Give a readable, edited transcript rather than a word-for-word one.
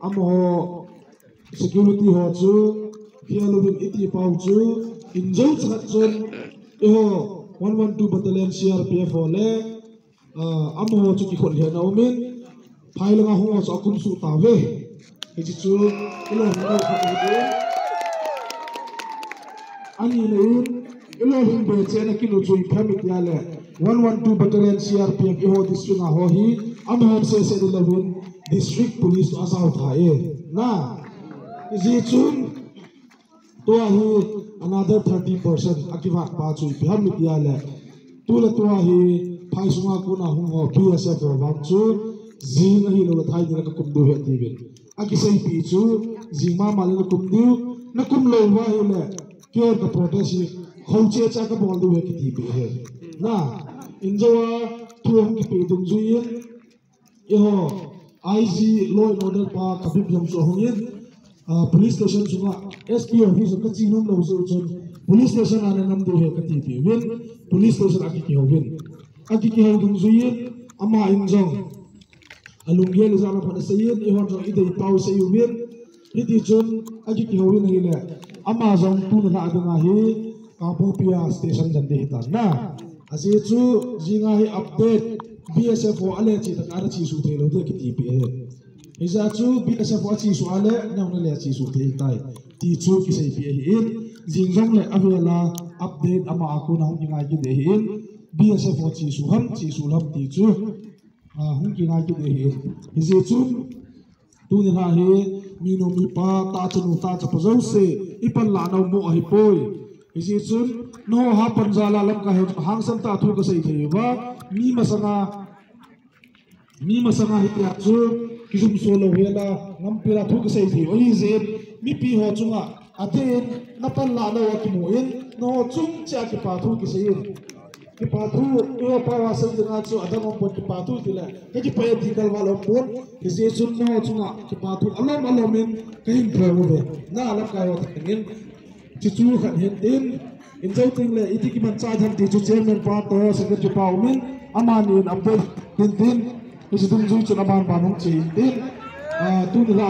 amo security ho chu hialubin iti pau chu injau chat chon eho 112 battalion CRPF ole amo chu ki khol he naumin phailanga ho so akum su tawe hi chu ilo no khabu ani leun ilo hin be chena kilo chui phamit yale 112 battalion CRPF eho district a ho hi amhom se 11 district police asau thae na ji chun to hi another 30% akiwa pa chui phamit yale tula to hi phaisunga kuna hungo PSF wang chu zing hi lo thai ni ka kum du he tibin aki sei pi chu zingma mal na kum du na kum lo wa hi le kyo ka protest khouche cha ka bol du he ki ti he na injawa thuam ki pe dung juin eho IG law and order pa kabib yam so hongin police station sunga SP office ka chinom lo so chon police station ana nam du he ka ti win police station aki ki hovin aki ki ho dung juin ama injong alungye le zala phana sayin e hon jong idei pau se yuwin idi chon aki ki hovin hi le ama jong tu na adanga hi kapopia station jan de hitan na asi chu jinga hi update BSF ale chi tak ara chi su thelo de ki ti pe iza chu BSF chi su ale na le chi su the tai ti chu ki sei pe hi in jingjong le avela update ama aku na hung jinga ki de hin BSF chi su ham ti chu hung jinga ki de hin iza chu tu ni ha hi mino mi pa ta chunu ta cha pa zo se ipan la no mo hi poi isi chun no ha panjala lam ka hang sam ta thu ka sei thei wa mi masanga hi ya chu kisum solo hela ngam pira thu ka sei thei oi je mi pi ho chunga aten na pan la no ki mo in no chung cha ki pa thu ki sei ki pa thu e pa wa sai danga chu adam mo ki pa thu tila ka ki pa di kal walo pon isi chun no chunga ki pa thu alom min ka hin pro ve na alam ka ho ngin chu khan hen tin in zau ting le iti ki man cha tham ti chu chairman pa to secretary pa umin amani in update tin isi dum ju chu aban ba mong chi tin tu ni la